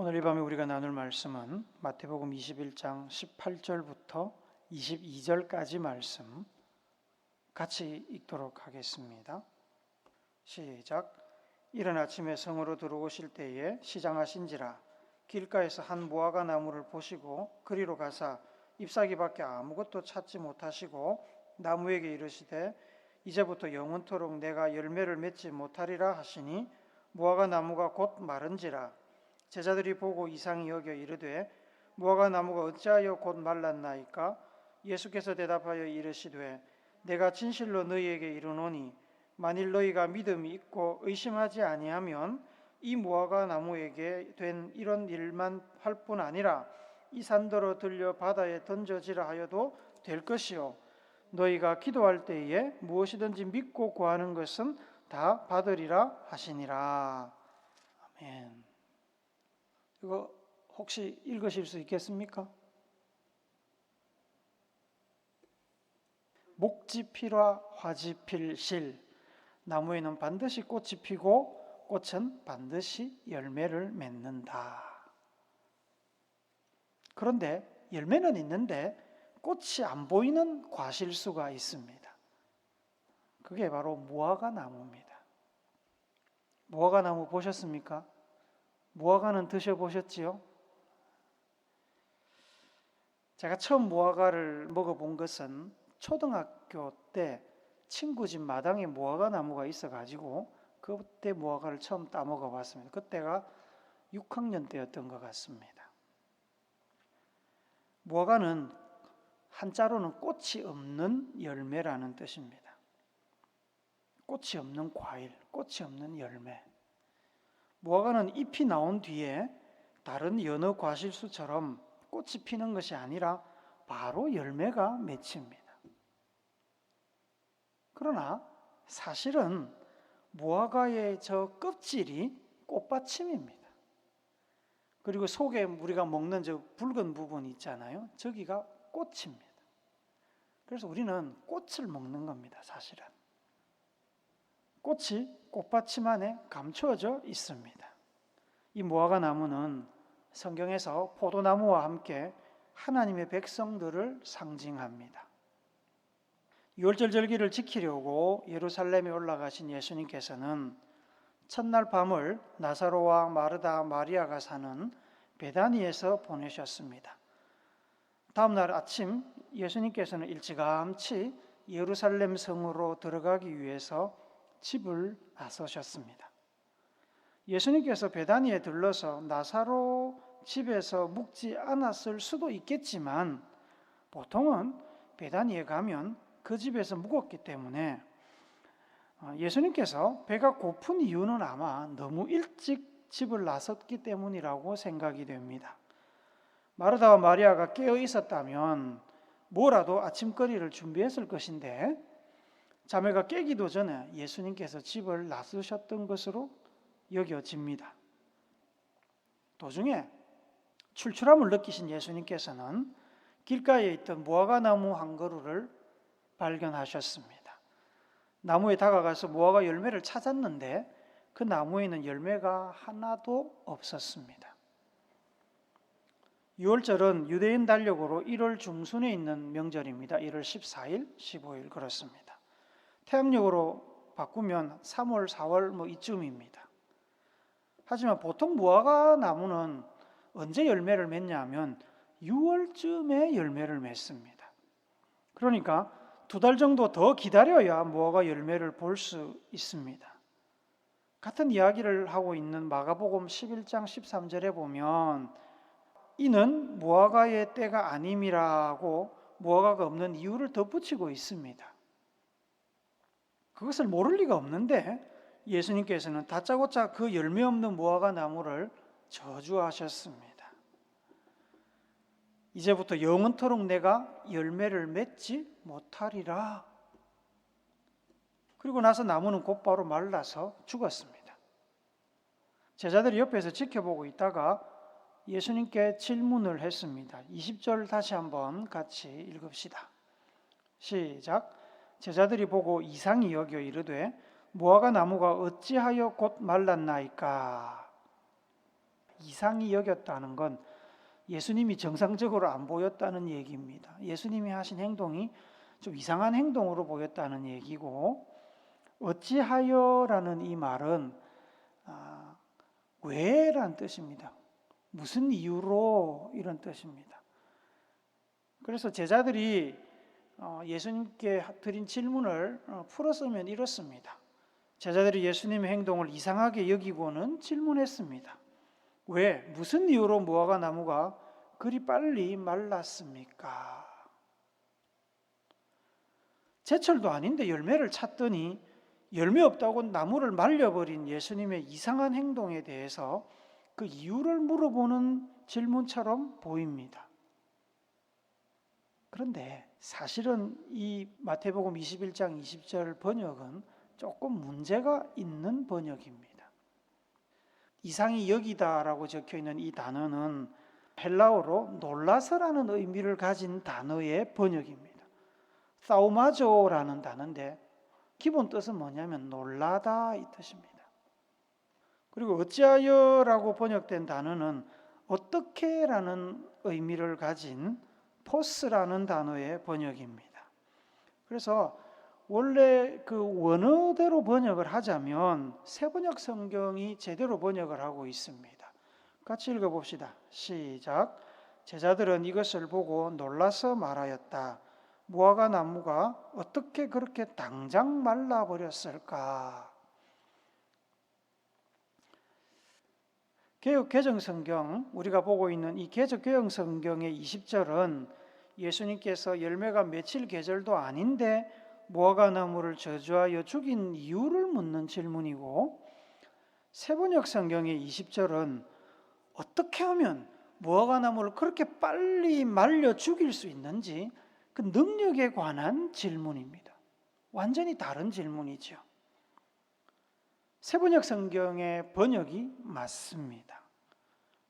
오늘 이 밤에 우리가 나눌 말씀은 마태복음 21장 18절부터 22절까지 말씀 같이 읽도록 하겠습니다. 시작. 이른 아침에 성으로 들어오실 때에 시장하신지라 길가에서 한 무화과 나무를 보시고 그리로 가사 잎사귀밖에 아무것도 찾지 못하시고 나무에게 이르시되 이제부터 영원토록 내가 열매를 맺지 못하리라 하시니 무화과 나무가 곧 마른지라. 제자들이 보고 이상히 여겨 이르되 무화과 나무가 어찌하여 곧 말랐나이까? 예수께서 대답하여 이르시되 내가 진실로 너희에게 이르노니 만일 너희가 믿음이 있고 의심하지 아니하면 이 무화과 나무에게 된 이런 일만 할 뿐 아니라 이 산더러 들려 바다에 던져지라 하여도 될 것이요 너희가 기도할 때에 무엇이든지 믿고 구하는 것은 다 받으리라 하시니라. 아멘. 이거 혹시 읽으실 수 있겠습니까? 목지 필화 화지 필실. 나무에는 반드시 꽃이 피고 꽃은 반드시 열매를 맺는다. 그런데 열매는 있는데 꽃이 안 보이는 과실수가 있습니다. 그게 바로 무화과 나무입니다. 무화과 나무 보셨습니까? 무화과는 드셔보셨지요? 제가 처음 무화과를 먹어본 것은 초등학교 때 친구 집 마당에 무화과 나무가 있어가지고 그때 무화과를 처음 따먹어봤습니다. 그때가 6학년 때였던 것 같습니다. 무화과는 한자로는 꽃이 없는 열매라는 뜻입니다. 꽃이 없는 과일, 꽃이 없는 열매. 무화과는 잎이 나온 뒤에 다른 여느 과실수처럼 꽃이 피는 것이 아니라 바로 열매가 맺힙니다. 그러나 사실은 무화과의 저 껍질이 꽃받침입니다. 그리고 속에 우리가 먹는 저 붉은 부분 있잖아요. 저기가 꽃입니다. 그래서 우리는 꽃을 먹는 겁니다. 사실은. 꽃이 꽃받침 안에 감추어져 있습니다. 이 무화과 나무는 성경에서 포도나무와 함께 하나님의 백성들을 상징합니다. 유월절 절기를 지키려고 예루살렘에 올라가신 예수님께서는 첫날 밤을 나사로와 마르다, 마리아가 사는 베다니에서 보내셨습니다. 다음 날 아침 예수님께서는 일찌감치 예루살렘 성으로 들어가기 위해서 집을 나서셨습니다. 예수님께서 베다니에 들러서 나사로 집에서 묵지 않았을 수도 있겠지만 보통은 베다니에 가면 그 집에서 묵었기 때문에 예수님께서 배가 고픈 이유는 아마 너무 일찍 집을 나섰기 때문이라고 생각이 됩니다. 마르다와 마리아가 깨어 있었다면 뭐라도 아침거리를 준비했을 것인데 자매가 깨기도 전에 예수님께서 집을 나서셨던 것으로 여겨집니다. 도중에 출출함을 느끼신 예수님께서는 길가에 있던 무화과 나무 한 그루를 발견하셨습니다. 나무에 다가가서 무화과 열매를 찾았는데 그 나무에는 열매가 하나도 없었습니다. 6월절은 유대인 달력으로 1월 중순에 있는 명절입니다. 1월 14일, 15일 그렇습니다. 태양력으로 바꾸면 3월, 4월 이쯤입니다. 하지만 보통 무화과 나무는 언제 열매를 맺냐 하면 6월쯤에 열매를 맺습니다. 그러니까 2달 정도 더 기다려야 무화과 열매를 볼 수 있습니다. 같은 이야기를 하고 있는 마가복음 11장 13절에 보면 이는 무화과의 때가 아님이라고 무화과가 없는 이유를 덧붙이고 있습니다. 그것을 모를 리가 없는데 예수님께서는 다짜고짜 그 열매 없는 무화과 나무를 저주하셨습니다. 이제부터 영원토록 내가 열매를 맺지 못하리라. 그리고 나서 나무는 곧바로 말라서 죽었습니다. 제자들이 옆에서 지켜보고 있다가 예수님께 질문을 했습니다. 20절 다시 한번 같이 읽읍시다. 시작. 제자들이 보고 이상히 여겨 이르되 무화과 나무가 어찌하여 곧 말랐나이까? 이상히 여겼다는 건 예수님이 정상적으로 안 보였다는 얘기입니다. 예수님이 하신 행동이 좀 이상한 행동으로 보였다는 얘기고, 어찌하여라는 이 말은 왜란 뜻입니다. 무슨 이유로 이런 뜻입니다. 그래서 제자들이 예수님께 드린 질문을 풀었으면 이렇습니다. 제자들이 예수님의 행동을 이상하게 여기고는 질문했습니다. 왜? 무슨 이유로 무화과 나무가 그리 빨리 말랐습니까? 제철도 아닌데 열매를 찾더니 열매 없다고 나무를 말려버린 예수님의 이상한 행동에 대해서 그 이유를 물어보는 질문처럼 보입니다. 그런데 사실은 이 마태복음 21장 20절 번역은 조금 문제가 있는 번역입니다. 이상히 여기다라고 적혀있는 이 단어는 헬라어로 놀라서라는 의미를 가진 단어의 번역입니다. 사우마조라는 단어인데 기본 뜻은 뭐냐면 놀라다 이 뜻입니다. 그리고 어찌하여라고 번역된 단어는 어떻게라는 의미를 가진 포스라는 단어의 번역입니다. 그래서 원래 그 원어대로 번역을 하자면 세번역 성경이 제대로 번역을 하고 있습니다. 같이 읽어봅시다. 시작. 제자들은 이것을 보고 놀라서 말하였다. 무화과 나무가 어떻게 그렇게 당장 말라버렸을까? 개역 개정성경, 우리가 보고 있는 이 개역 개정성경의 20절은 예수님께서 열매가 맺힐 계절도 아닌데 무화과 나무를 저주하여 죽인 이유를 묻는 질문이고, 세번역 성경의 20절은 어떻게 하면 무화과 나무를 그렇게 빨리 말려 죽일 수 있는지 그 능력에 관한 질문입니다. 완전히 다른 질문이죠. 세번역 성경의 번역이 맞습니다.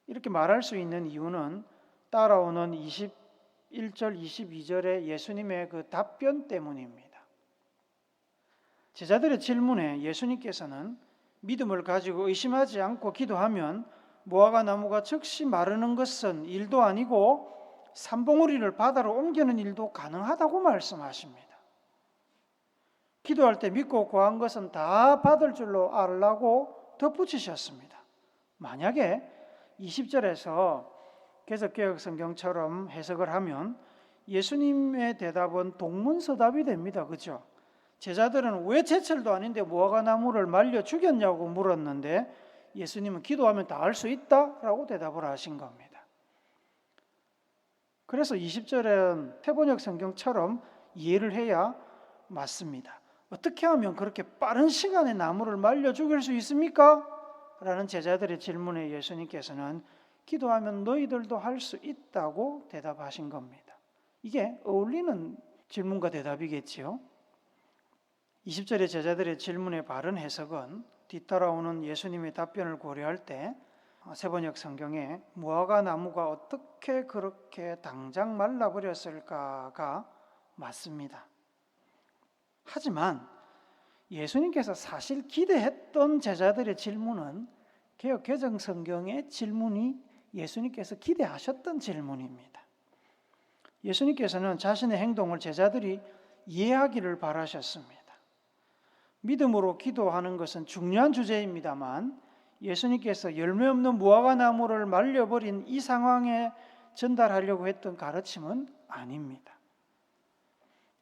이렇게 말할 수 있는 이유는 따라오는 21절, 22절의 예수님의 그 답변 때문입니다. 제자들의 질문에 예수님께서는 믿음을 가지고 의심하지 않고 기도하면 무화과 나무가 즉시 마르는 것은 일도 아니고 산봉우리를 바다로 옮기는 일도 가능하다고 말씀하십니다. 기도할 때 믿고 구한 것은 다 받을 줄로 알라고 덧붙이셨습니다. 만약에 20절에서 개역성경처럼 해석을 하면 예수님의 대답은 동문서답이 됩니다. 그렇죠? 제자들은 왜 제철도 아닌데 무화과 나무를 말려 죽였냐고 물었는데 예수님은 기도하면 다 알 수 있다라고 대답을 하신 겁니다. 그래서 20절은 세번역 성경처럼 이해를 해야 맞습니다. 어떻게 하면 그렇게 빠른 시간에 나무를 말려 죽일 수 있습니까? 라는 제자들의 질문에 예수님께서는 기도하면 너희들도 할 수 있다고 대답하신 겁니다. 이게 어울리는 질문과 대답이겠지요. 20절의 제자들의 질문의 바른 해석은 뒤따라오는 예수님의 답변을 고려할 때 세번역 성경에 무화과 나무가 어떻게 그렇게 당장 말라버렸을까가 맞습니다. 하지만 예수님께서 사실 기대했던 제자들의 질문은 개역 개정 성경의 질문이 예수님께서 기대하셨던 질문입니다. 예수님께서는 자신의 행동을 제자들이 이해하기를 바라셨습니다. 믿음으로 기도하는 것은 중요한 주제입니다만 예수님께서 열매 없는 무화과 나무를 말려버린 이 상황에 전달하려고 했던 가르침은 아닙니다.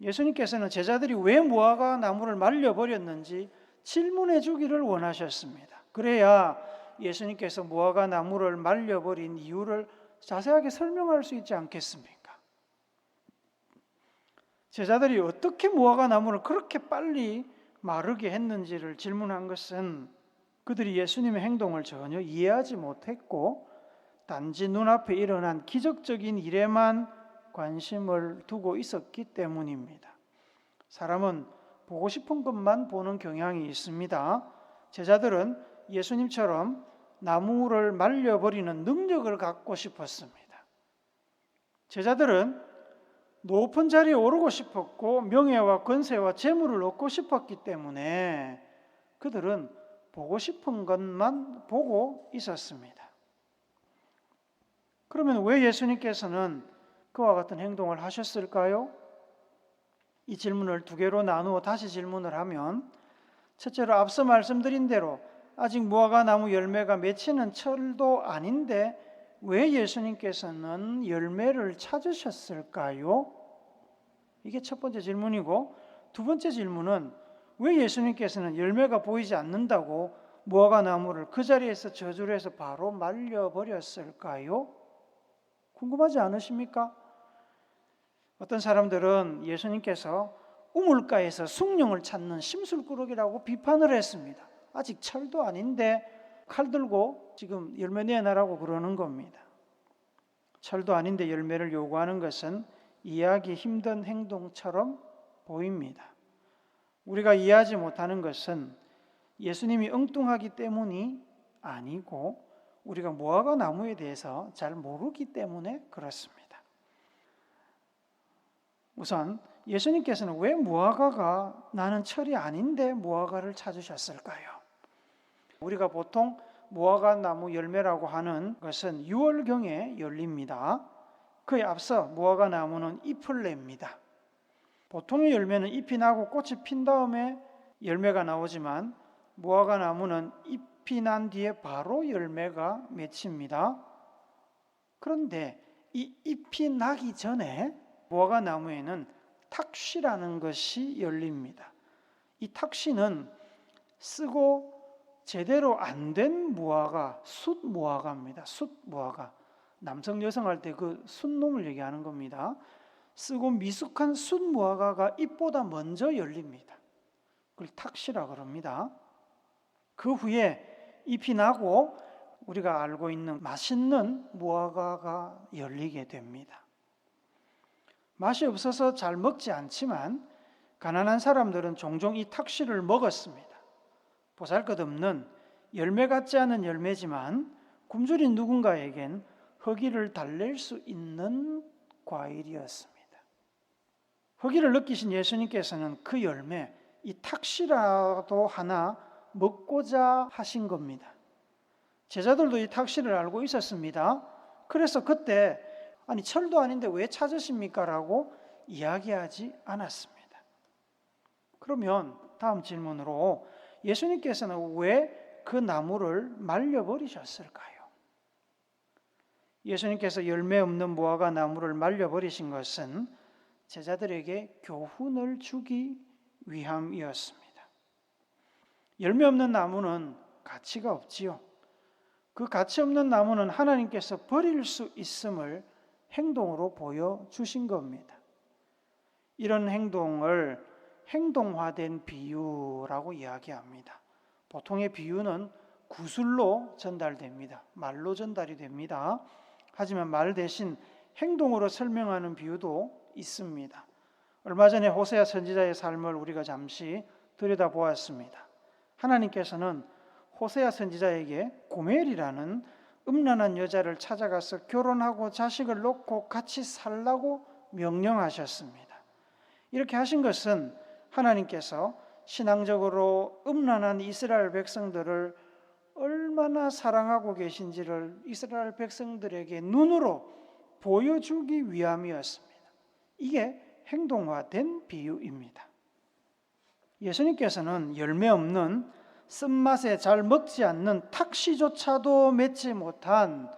예수님께서는 제자들이 왜 무화과 나무를 말려버렸는지 질문해 주기를 원하셨습니다. 그래야 예수님께서 무화과 나무를 말려버린 이유를 자세하게 설명할 수 있지 않겠습니까? 제자들이 어떻게 무화과 나무를 그렇게 빨리 마르게 했는지를 질문한 것은 그들이 예수님의 행동을 전혀 이해하지 못했고 단지 눈앞에 일어난 기적적인 일에만 관심을 두고 있었기 때문입니다. 사람은 보고 싶은 것만 보는 경향이 있습니다. 제자들은 예수님처럼 나무를 말려버리는 능력을 갖고 싶었습니다. 제자들은 높은 자리에 오르고 싶었고 명예와 권세와 재물을 얻고 싶었기 때문에 그들은 보고 싶은 것만 보고 있었습니다. 그러면 왜 예수님께서는 그와 같은 행동을 하셨을까요? 이 질문을 두 개로 나누어 다시 질문을 하면, 첫째로 앞서 말씀드린 대로 아직 무화과 나무 열매가 맺히는 철도 아닌데 왜 예수님께서는 열매를 찾으셨을까요? 이게 첫 번째 질문이고, 두 번째 질문은 왜 예수님께서는 열매가 보이지 않는다고 무화과 나무를 그 자리에서 저주를 해서 바로 말려버렸을까요? 궁금하지 않으십니까? 어떤 사람들은 예수님께서 우물가에서 숭늉을 찾는 심술꾸러기라고 비판을 했습니다. 아직 철도 아닌데 칼 들고 지금 열매 내놔라고 그러는 겁니다. 철도 아닌데 열매를 요구하는 것은 이해하기 힘든 행동처럼 보입니다. 우리가 이해하지 못하는 것은 예수님이 엉뚱하기 때문이 아니고 우리가 무화과 나무에 대해서 잘 모르기 때문에 그렇습니다. 우선 예수님께서는 왜 무화과가 나는 철이 아닌데 무화과를 찾으셨을까요? 우리가 보통 무화과 나무 열매라고 하는 것은 6월경에 열립니다. 그에 앞서 무화과 나무는 잎을 냅니다. 보통의 열매는 잎이 나고 꽃이 핀 다음에 열매가 나오지만 무화과 나무는 잎이 난 뒤에 바로 열매가 맺힙니다. 그런데 이 잎이 나기 전에 무화과 나무에는 탁씨라는 것이 열립니다. 이 탁씨는 쓰고 제대로 안 된 무화과, 숫무화과입니다. 숫무화과. 남성 여성 할 때 그 숫놈을 얘기하는 겁니다. 쓰고 미숙한 숫무화과가 잎보다 먼저 열립니다. 그걸 탁씨라 그럽니다. 그 후에 잎이 나고 우리가 알고 있는 맛있는 무화과가 열리게 됩니다. 맛이 없어서 잘 먹지 않지만 가난한 사람들은 종종 이 탁씨를 먹었습니다. 보잘것없는 열매 같지 않은 열매지만 굶주린 누군가에겐 허기를 달랠 수 있는 과일이었습니다. 허기를 느끼신 예수님께서는 그 열매, 이 탁씨라도 하나 먹고자 하신 겁니다. 제자들도 이 탁씨를 알고 있었습니다. 그래서 그때 아니 철도 아닌데 왜 찾으십니까? 라고 이야기하지 않았습니다. 그러면 다음 질문으로 예수님께서는 왜 그 나무를 말려버리셨을까요? 예수님께서 열매 없는 무화과 나무를 말려버리신 것은 제자들에게 교훈을 주기 위함이었습니다. 열매 없는 나무는 가치가 없지요. 그 가치 없는 나무는 하나님께서 버릴 수 있음을 행동으로 보여주신 겁니다. 이런 행동을 행동화된 비유라고 이야기합니다. 보통의 비유는 구술로 전달됩니다. 말로 전달이 됩니다. 하지만 말 대신 행동으로 설명하는 비유도 있습니다. 얼마 전에 호세아 선지자의 삶을 우리가 잠시 들여다보았습니다. 하나님께서는 호세아 선지자에게 고멜이라는 음란한 여자를 찾아가서 결혼하고 자식을 놓고 같이 살라고 명령하셨습니다. 이렇게 하신 것은 하나님께서 신앙적으로 음란한 이스라엘 백성들을 얼마나 사랑하고 계신지를 이스라엘 백성들에게 눈으로 보여주기 위함이었습니다. 이게 행동화된 비유입니다. 예수님께서는 열매 없는 쓴맛에 잘 먹지 않는 탁씨조차도 맺지 못한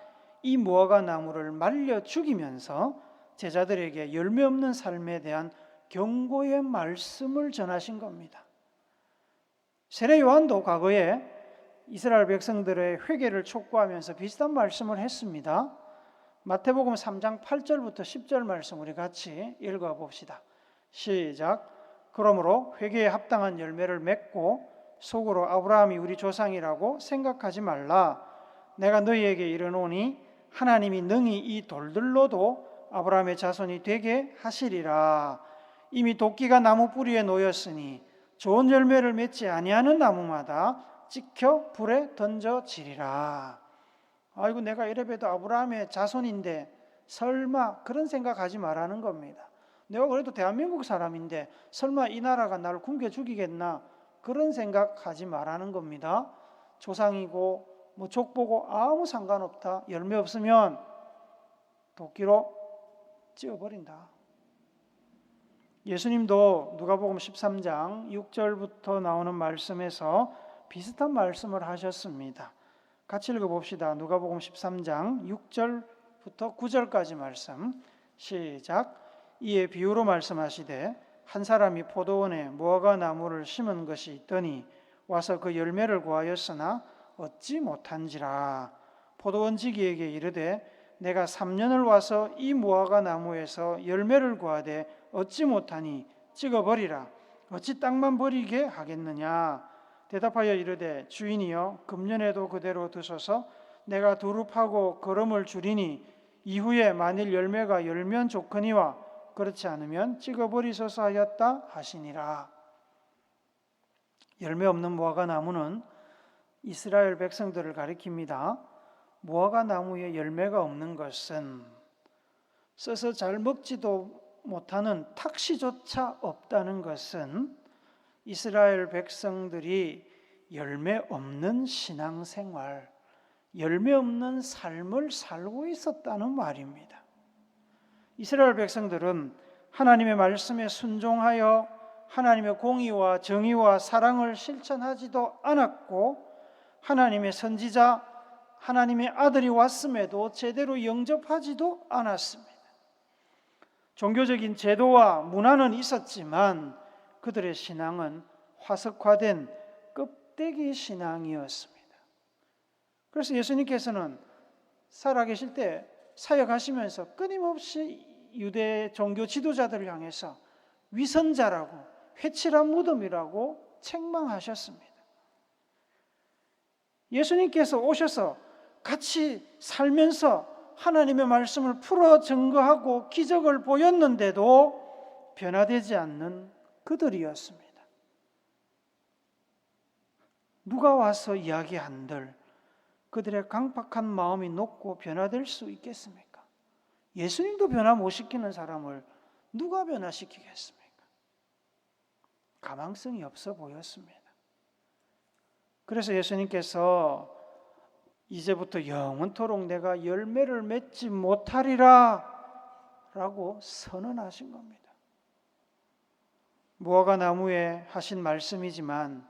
이 무화과 나무를 말려 죽이면서 제자들에게 열매 없는 삶에 대한 경고의 말씀을 전하신 겁니다. 세례 요한도 과거에 이스라엘 백성들의 회개를 촉구하면서 비슷한 말씀을 했습니다. 마태복음 3장 8절부터 10절 말씀 우리 같이 읽어봅시다. 시작. 그러므로 회개에 합당한 열매를 맺고 속으로 아브라함이 우리 조상이라고 생각하지 말라. 내가 너희에게 이르노니 하나님이 능히 이 돌들로도 아브라함의 자손이 되게 하시리라. 이미 도끼가 나무 뿌리에 놓였으니 좋은 열매를 맺지 아니하는 나무마다 찍혀 불에 던져지리라. 아이고 내가 이래봬도 아브라함의 자손인데 설마 그런 생각하지 말라는 겁니다. 내가 그래도 대한민국 사람인데 설마 이 나라가 나를 굶겨 죽이겠나 그런 생각하지 말라는 겁니다. 조상이고 뭐 족보고 아무 상관없다. 열매 없으면 도끼로 찌어버린다. 예수님도 누가복음 13장 6절부터 나오는 말씀에서 비슷한 말씀을 하셨습니다. 같이 읽어봅시다. 누가복음 13장 6절부터 9절까지 말씀. 시작. 이에 비유로 말씀하시되 한 사람이 포도원에 무화과 나무를 심은 것이 있더니 와서 그 열매를 구하였으나 얻지 못한지라. 포도원지기에게 이르되 내가 3년을 와서 이 무화과 나무에서 열매를 구하되 얻지 못하니 찍어버리라. 어찌 땅만 버리게 하겠느냐. 대답하여 이르되 주인이여 금년에도 그대로 두소서. 내가 두릅하고 거름을 줄이니 이후에 만일 열매가 열면 좋거니와 그렇지 않으면 찍어버리소서 하였다 하시니라. 열매 없는 무화과 나무는 이스라엘 백성들을 가리킵니다. 무화과 나무에 열매가 없는 것은 써서 잘 먹지도 못하는 탁시조차 없다는 것은 이스라엘 백성들이 열매 없는 신앙생활, 열매 없는 삶을 살고 있었다는 말입니다. 이스라엘 백성들은 하나님의 말씀에 순종하여 하나님의 공의와 정의와 사랑을 실천하지도 않았고 하나님의 선지자, 하나님의 아들이 왔음에도 제대로 영접하지도 않았습니다. 종교적인 제도와 문화는 있었지만 그들의 신앙은 화석화된 껍데기 신앙이었습니다. 그래서 예수님께서는 살아계실 때 사역하시면서 끊임없이 유대 종교 지도자들을 향해서 위선자라고 회칠한 무덤이라고 책망하셨습니다. 예수님께서 오셔서 같이 살면서 하나님의 말씀을 풀어 증거하고 기적을 보였는데도 변화되지 않는 그들이었습니다. 누가 와서 이야기한들 그들의 강팍한 마음이 녹고 변화될 수 있겠습니까? 예수님도 변화 못 시키는 사람을 누가 변화시키겠습니까? 가망성이 없어 보였습니다. 그래서 예수님께서 이제부터 영원토록 내가 열매를 맺지 못하리라 라고 선언하신 겁니다. 무화과 나무에 하신 말씀이지만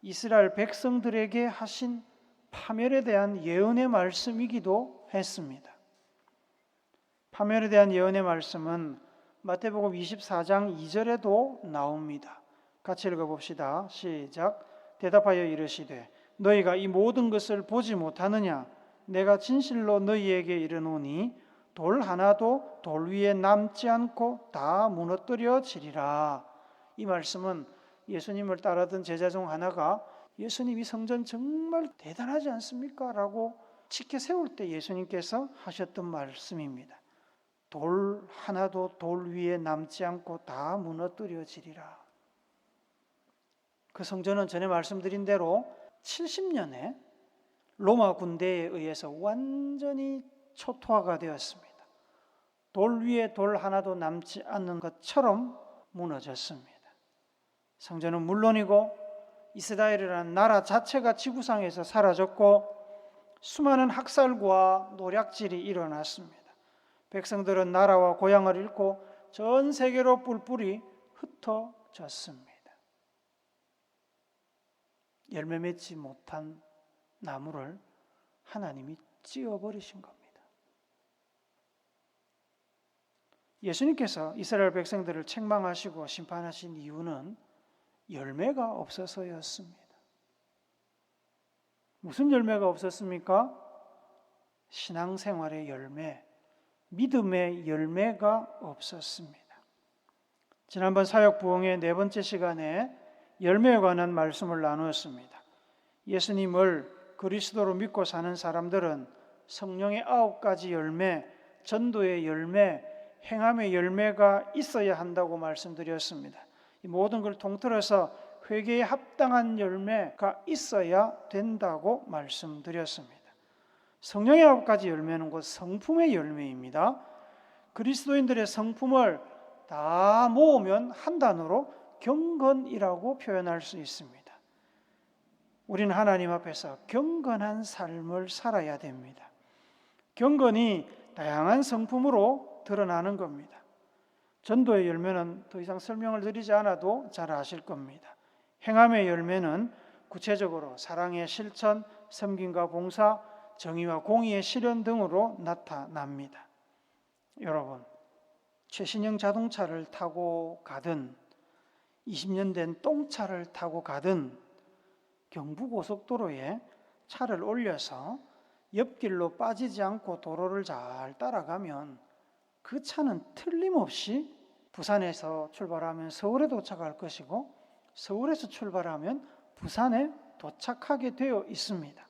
이스라엘 백성들에게 하신 파멸에 대한 예언의 말씀이기도 했습니다. 파멸에 대한 예언의 말씀은 마태복음 24장 2절에도 나옵니다. 같이 읽어봅시다. 시작. 대답하여 이르시되 너희가 이 모든 것을 보지 못하느냐? 내가 진실로 너희에게 이르노니 돌 하나도 돌 위에 남지 않고 다 무너뜨려지리라. 이 말씀은 예수님을 따르던 제자 중 하나가 예수님이 성전 정말 대단하지 않습니까? 라고 지켜 세울 때 예수님께서 하셨던 말씀입니다. 돌 하나도 돌 위에 남지 않고 다 무너뜨려지리라. 그 성전은 전에 말씀드린 대로 70년에 로마 군대에 의해서 완전히 초토화가 되었습니다. 돌 위에 돌 하나도 남지 않는 것처럼 무너졌습니다. 성전은 물론이고 이스라엘이라는 나라 자체가 지구상에서 사라졌고 수많은 학살과 노략질이 일어났습니다. 백성들은 나라와 고향을 잃고 전 세계로 뿔뿔이 흩어졌습니다. 열매 맺지 못한 나무를 하나님이 찌어버리신 겁니다. 예수님께서 이스라엘 백성들을 책망하시고 심판하신 이유는 열매가 없어서였습니다. 무슨 열매가 없었습니까? 신앙생활의 열매, 믿음의 열매가 없었습니다. 지난번 사역부흥의 네 번째 시간에 열매에 관한 말씀을 나누었습니다. 예수님을 그리스도로 믿고 사는 사람들은 성령의 9가지 열매, 전도의 열매, 행함의 열매가 있어야 한다고 말씀드렸습니다. 이 모든 걸 통틀어서 회개에 합당한 열매가 있어야 된다고 말씀드렸습니다. 성령의 9가지 열매는 곧 성품의 열매입니다. 그리스도인들의 성품을 다 모으면 한 단어로 경건이라고 표현할 수 있습니다. 우리는 하나님 앞에서 경건한 삶을 살아야 됩니다. 경건이 다양한 성품으로 드러나는 겁니다. 전도의 열매는 더 이상 설명을 드리지 않아도 잘 아실 겁니다. 행함의 열매는 구체적으로 사랑의 실천, 섬김과 봉사, 정의와 공의의 실현 등으로 나타납니다. 여러분, 최신형 자동차를 타고 가든 20년 된 똥차를 타고 가든 경부고속도로에 차를 올려서 옆길로 빠지지 않고 도로를 잘 따라가면 그 차는 틀림없이 부산에서 출발하면 서울에 도착할 것이고 서울에서 출발하면 부산에 도착하게 되어 있습니다.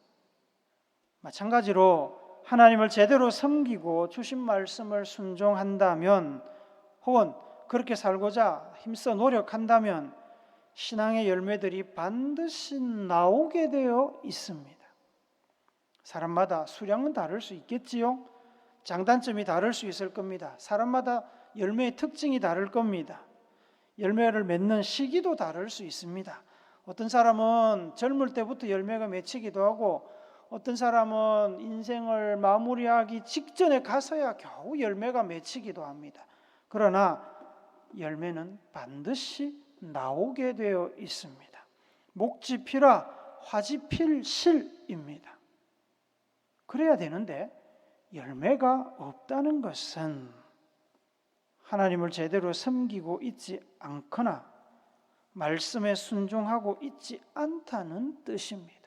마찬가지로 하나님을 제대로 섬기고 주신 말씀을 순종한다면 혹은 그렇게 살고자 힘써 노력한다면 신앙의 열매들이 반드시 나오게 되어 있습니다. 사람마다 수량은 다를 수 있겠지요. 장단점이 다를 수 있을 겁니다. 사람마다 열매의 특징이 다를 겁니다. 열매를 맺는 시기도 다를 수 있습니다. 어떤 사람은 젊을 때부터 열매가 맺히기도 하고 어떤 사람은 인생을 마무리하기 직전에 가서야 겨우 열매가 맺히기도 합니다. 그러나 열매는 반드시 나오게 되어 있습니다. 목지피라 화지필실입니다. 그래야 되는데 열매가 없다는 것은 하나님을 제대로 섬기고 있지 않거나 말씀에 순종하고 있지 않다는 뜻입니다.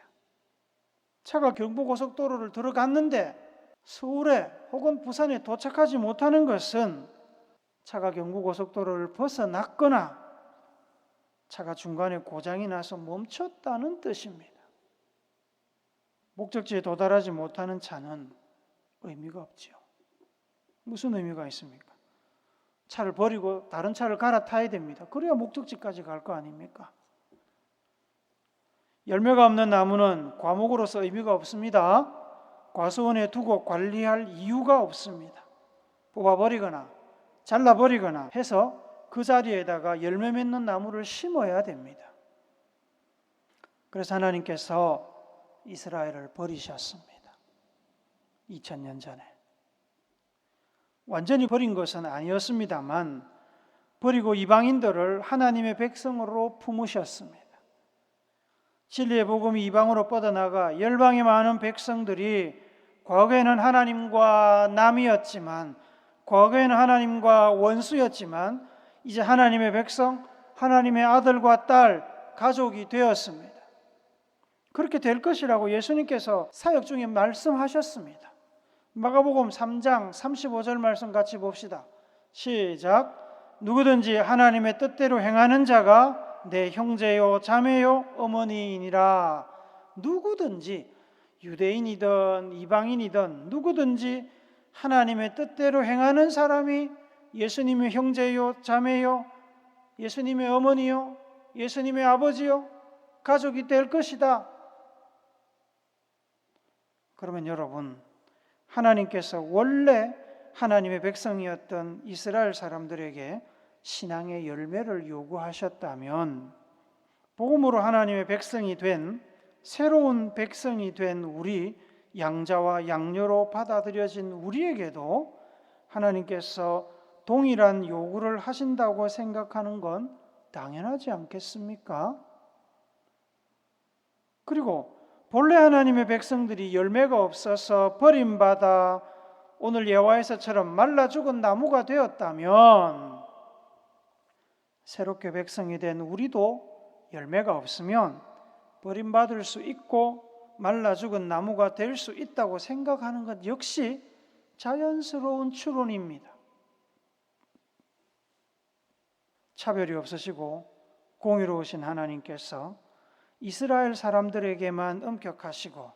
차가 경부고속도로를 들어갔는데 서울에 혹은 부산에 도착하지 못하는 것은 차가 경부고속도로를 벗어났거나 차가 중간에 고장이 나서 멈췄다는 뜻입니다. 목적지에 도달하지 못하는 차는 의미가 없지요. 무슨 의미가 있습니까? 차를 버리고 다른 차를 갈아타야 됩니다. 그래야 목적지까지 갈 거 아닙니까? 열매가 없는 나무는 과목으로서 의미가 없습니다. 과수원에 두고 관리할 이유가 없습니다. 뽑아버리거나 잘라버리거나 해서 그 자리에다가 열매 맺는 나무를 심어야 됩니다. 그래서 하나님께서 이스라엘을 버리셨습니다. 2000년 전에. 완전히 버린 것은 아니었습니다만 버리고 이방인들을 하나님의 백성으로 품으셨습니다. 진리의 복음이 이방으로 뻗어나가 열방의 많은 백성들이 과거에는 하나님과 남이었지만 과거에는 하나님과 원수였지만 이제 하나님의 백성, 하나님의 아들과 딸, 가족이 되었습니다. 그렇게 될 것이라고 예수님께서 사역 중에 말씀하셨습니다. 마가복음 3장 35절 말씀 같이 봅시다. 시작. 누구든지 하나님의 뜻대로 행하는 자가 내 형제요 자매요 어머니이니라. 누구든지 유대인이든 이방인이든 누구든지 하나님의 뜻대로 행하는 사람이 예수님의 형제요 자매요 예수님의 어머니요 예수님의 아버지요 가족이 될 것이다. 그러면 여러분, 하나님께서 원래 하나님의 백성이었던 이스라엘 사람들에게 신앙의 열매를 요구하셨다면 복음으로 하나님의 백성이 된 새로운 백성이 된 우리 양자와 양녀로 받아들여진 우리에게도 하나님께서 동일한 요구를 하신다고 생각하는 건 당연하지 않겠습니까? 그리고 본래 하나님의 백성들이 열매가 없어서 버림받아 오늘 예화에서처럼 말라 죽은 나무가 되었다면 새롭게 백성이 된 우리도 열매가 없으면 버림받을 수 있고 말라 죽은 나무가 될 수 있다고 생각하는 것 역시 자연스러운 추론입니다. 차별이 없으시고 공의로우신 하나님께서 이스라엘 사람들에게만 엄격하시고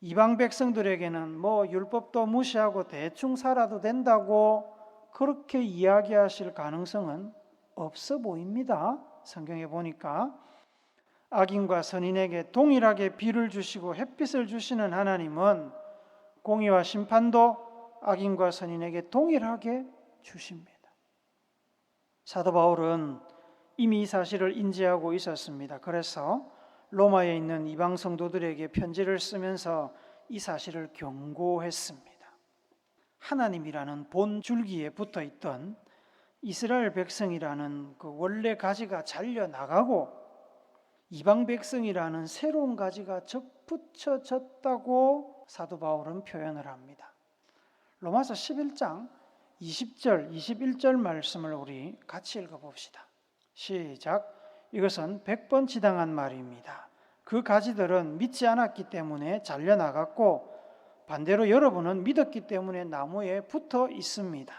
이방 백성들에게는 율법도 무시하고 대충 살아도 된다고 그렇게 이야기하실 가능성은 없어 보입니다. 성경에 보니까 악인과 선인에게 동일하게 비를 주시고 햇빛을 주시는 하나님은 공의와 심판도 악인과 선인에게 동일하게 주십니다. 사도 바울은 이미 이 사실을 인지하고 있었습니다. 그래서 로마에 있는 이방 성도들에게 편지를 쓰면서 이 사실을 경고했습니다. 하나님이라는 본 줄기에 붙어 있던 이스라엘 백성이라는 그 원래 가지가 잘려 나가고 이방 백성이라는 새로운 가지가 접붙여졌다고 사도 바울은 표현을 합니다. 로마서 11장 20절, 21절 말씀을 우리 같이 읽어봅시다. 시작. 이것은 100번 지당한 말입니다. 그 가지들은 믿지 않았기 때문에 잘려나갔고 반대로 여러분은 믿었기 때문에 나무에 붙어 있습니다.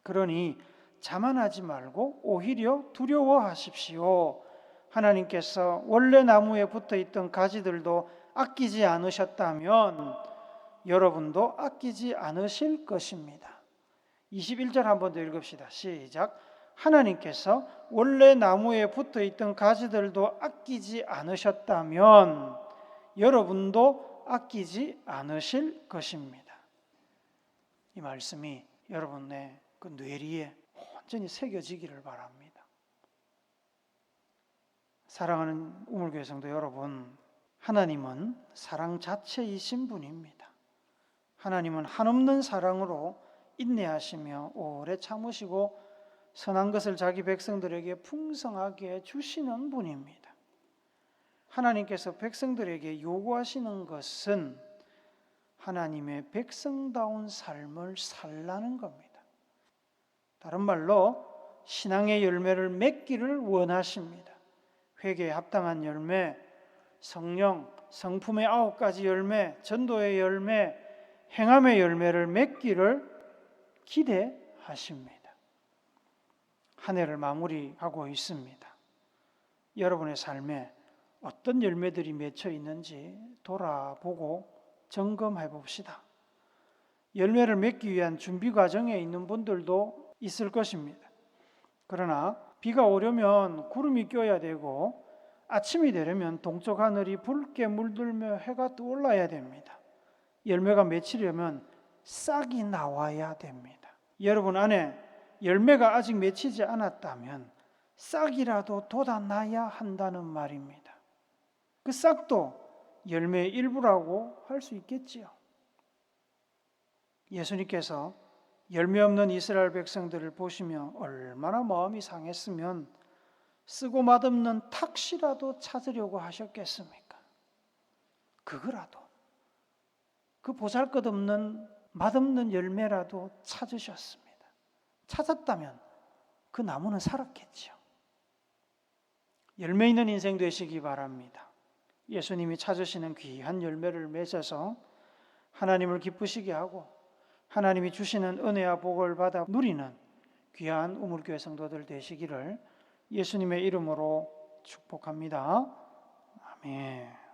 그러니 자만하지 말고 오히려 두려워하십시오. 하나님께서 원래 나무에 붙어 있던 가지들도 아끼지 않으셨다면 여러분도 아끼지 않으실 것입니다. 21절 한 번 더 읽읍시다. 시작. 하나님께서 원래 나무에 붙어 있던 가지들도 아끼지 않으셨다면 여러분도 아끼지 않으실 것입니다. 이 말씀이 여러분의 그 뇌리에 완전히 새겨지기를 바랍니다. 사랑하는 우물교회 성도 여러분, 하나님은 사랑 자체이신 분입니다. 하나님은 한없는 사랑으로 인내하시며 오래 참으시고 선한 것을 자기 백성들에게 풍성하게 주시는 분입니다. 하나님께서 백성들에게 요구하시는 것은 하나님의 백성다운 삶을 살라는 겁니다. 다른 말로 신앙의 열매를 맺기를 원하십니다. 회개에 합당한 열매, 성령, 성품의 9가지 열매, 전도의 열매, 행함의 열매를 맺기를 기대하십니다. 한 해를 마무리하고 있습니다. 여러분의 삶에 어떤 열매들이 맺혀 있는지 돌아보고 점검해 봅시다. 열매를 맺기 위한 준비 과정에 있는 분들도 있을 것입니다. 그러나 비가 오려면 구름이 껴야 되고 아침이 되려면 동쪽 하늘이 붉게 물들며 해가 떠올라야 됩니다. 열매가 맺히려면 싹이 나와야 됩니다. 여러분 안에 열매가 아직 맺히지 않았다면 싹이라도 돋아나야 한다는 말입니다. 그 싹도 열매의 일부라고 할 수 있겠지요. 예수님께서 열매 없는 이스라엘 백성들을 보시며 얼마나 마음이 상했으면 쓰고 맛없는 탁시라도 찾으려고 하셨겠습니까? 그거라도, 그 보잘것없는 맛없는 열매라도 찾으셨습니다. 찾았다면 그 나무는 살았겠죠. 열매 있는 인생 되시기 바랍니다. 예수님이 찾으시는 귀한 열매를 맺어서 하나님을 기쁘시게 하고 하나님이 주시는 은혜와 복을 받아 누리는 귀한 우물교회 성도들 되시기를 예수님의 이름으로 축복합니다. 아멘.